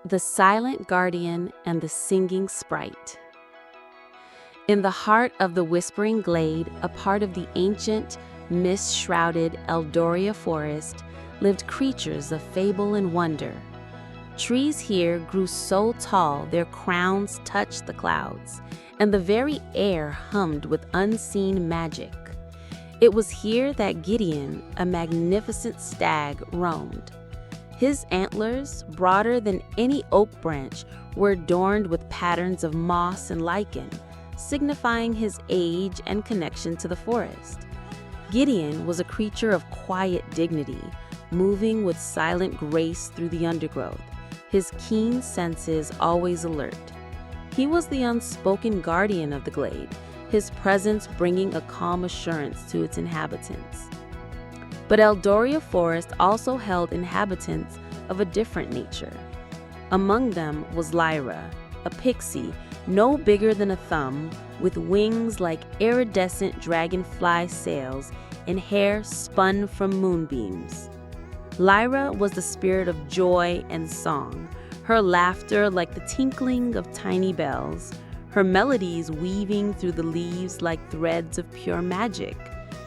The Silent Guardian and the Singing Sprite. In the heart of the Whispering Glade, a part of the ancient, mist-shrouded Eldoria forest, lived creatures of fable and wonder. Trees here grew so tall their crowns touched the clouds, and the very air hummed with unseen magic. It was here that Gideon, a magnificent stag, roamed. His antlers, broader than any oak branch, were adorned with patterns of moss and lichen, signifying his age and connection to the forest. Gideon was a creature of quiet dignity, moving with silent grace through the undergrowth, his keen senses always alert. He was the unspoken guardian of the glade, his presence bringing a calm assurance to its inhabitants. But Eldoria Forest also held inhabitants of a different nature. Among them was Lyra, a pixie no bigger than a thumb, with wings like iridescent dragonfly sails and hair spun from moonbeams. Lyra was the spirit of joy and song, her laughter like the tinkling of tiny bells, her melodies weaving through the leaves like threads of pure magic.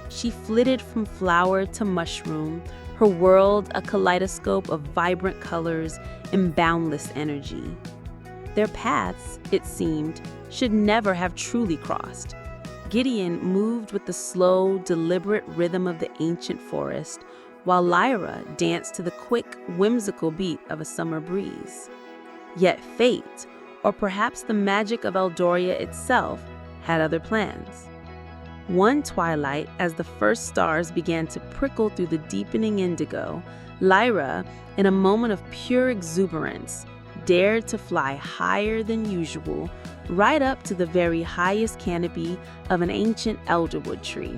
She flitted from flower to mushroom, her world a kaleidoscope of vibrant colors and boundless energy. Their paths, it seemed, should never have truly crossed. Gideon moved with the slow, deliberate rhythm of the ancient forest, while Lyra danced to the quick, whimsical beat of a summer breeze. Yet fate, or perhaps the magic of Eldoria itself, had other plans. One twilight, as the first stars began to prickle through the deepening indigo, Lyra, in a moment of pure exuberance, dared to fly higher than usual, right up to the very highest canopy of an ancient elderwood tree.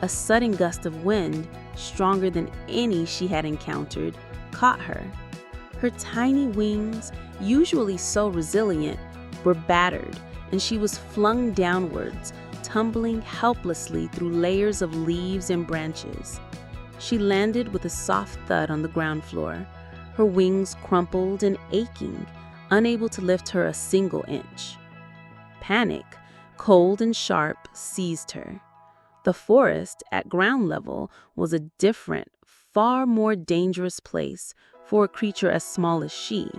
A sudden gust of wind, stronger than any she had encountered, caught her. Her tiny wings, usually so resilient, were battered, and she was flung downwards, tumbling helplessly through layers of leaves and branches. She landed with a soft thud on the ground floor, her wings crumpled and aching, unable to lift her a single inch. Panic, cold and sharp, seized her. The forest, at ground level, was a different, far more dangerous place for a creature as small as she.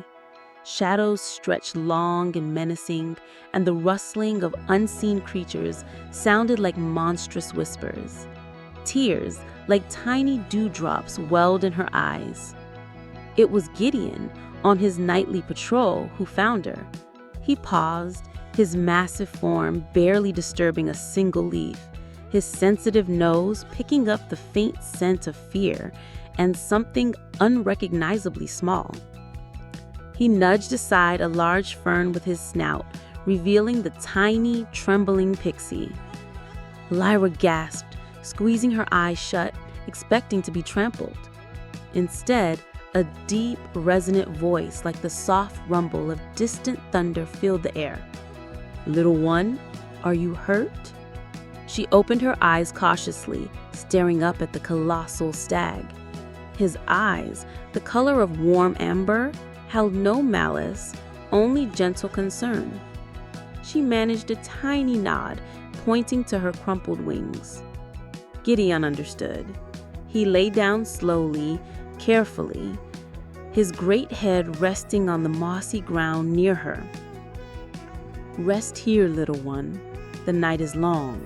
Shadows stretched long and menacing, and the rustling of unseen creatures sounded like monstrous whispers. Tears, like tiny dewdrops, welled in her eyes. It was Gideon, on his nightly patrol, who found her. He paused, his massive form barely disturbing a single leaf, his sensitive nose picking up the faint scent of fear and something unrecognizably small. He nudged aside a large fern with his snout, revealing the tiny, trembling pixie. Lyra gasped, squeezing her eyes shut, expecting to be trampled. Instead, a deep, resonant voice like the soft rumble of distant thunder filled the air. "Little one, are you hurt?" She opened her eyes cautiously, staring up at the colossal stag. His eyes, the color of warm amber, held no malice, only gentle concern. She managed a tiny nod, pointing to her crumpled wings. Gideon understood. He lay down slowly, carefully, his great head resting on the mossy ground near her. "Rest here, little one. The night is long."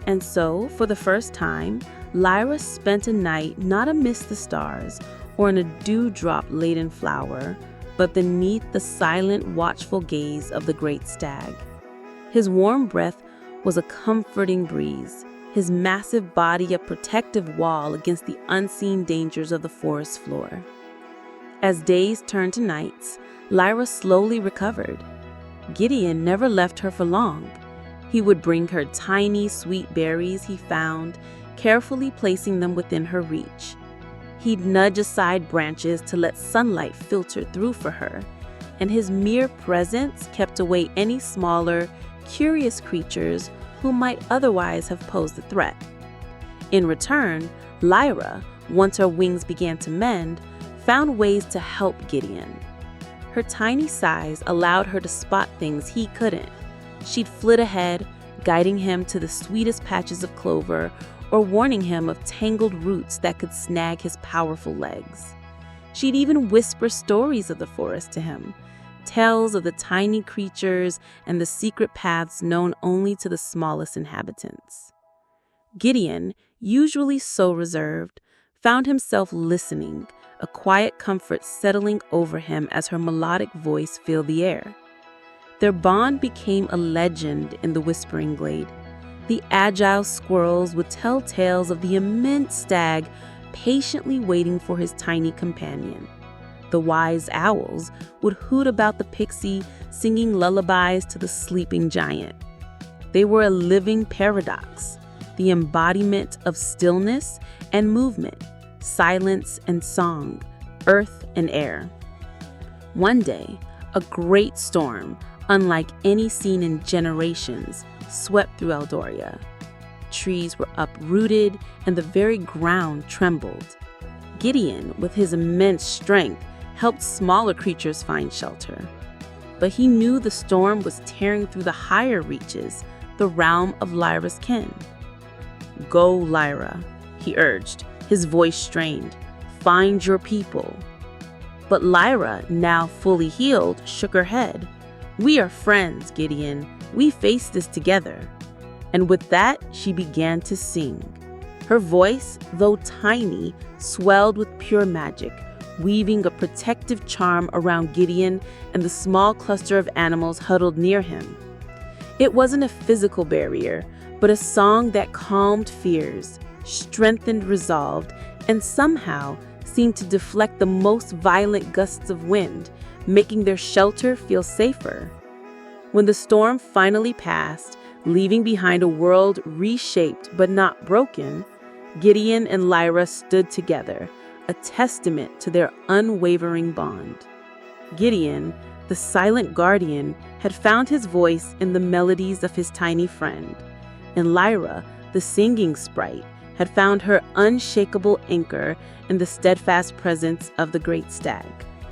And so, for the first time, Lyra spent a night not amidst the stars or in a dewdrop-laden flower, but beneath the silent, watchful gaze of the great stag. His warm breath was a comforting breeze, his massive body a protective wall against the unseen dangers of the forest floor. As days turned to nights, Lyra slowly recovered. Gideon never left her for long. He would bring her tiny, sweet berries he found, carefully placing them within her reach. He'd nudge aside branches to let sunlight filter through for her, and his mere presence kept away any smaller, curious creatures who might otherwise have posed a threat. In return, Lyra, once her wings began to mend, found ways to help Gideon. Her tiny size allowed her to spot things he couldn't. She'd flit ahead, guiding him to the sweetest patches of clover or warning him of tangled roots that could snag his powerful legs. She'd even whisper stories of the forest to him, tales of the tiny creatures and the secret paths known only to the smallest inhabitants. Gideon, usually so reserved, found himself listening, a quiet comfort settling over him as her melodic voice filled the air. Their bond became a legend in the Whispering Glade. The agile squirrels would tell tales of the immense stag patiently waiting for his tiny companion. The wise owls would hoot about the pixie, singing lullabies to the sleeping giant. They were a living paradox, the embodiment of stillness and movement, silence and song, earth and air. One day, a great storm, unlike any seen in generations, swept through Eldoria. Trees were uprooted and the very ground trembled. Gideon, with his immense strength, helped smaller creatures find shelter. But he knew the storm was tearing through the higher reaches, the realm of Lyra's kin. "Go, Lyra," he urged, his voice strained. "Find your people." But Lyra, now fully healed, shook her head. "We are friends, Gideon. We face this together." And with that, she began to sing. Her voice, though tiny, swelled with pure magic, weaving a protective charm around Gideon and the small cluster of animals huddled near him. It wasn't a physical barrier, but a song that calmed fears, strengthened resolve, and somehow seemed to deflect the most violent gusts of wind, making their shelter feel safer. When the storm finally passed, leaving behind a world reshaped but not broken, Gideon and Lyra stood together, a testament to their unwavering bond. Gideon, the silent guardian, had found his voice in the melodies of his tiny friend, and Lyra, the singing sprite, had found her unshakable anchor in the steadfast presence of the great stag.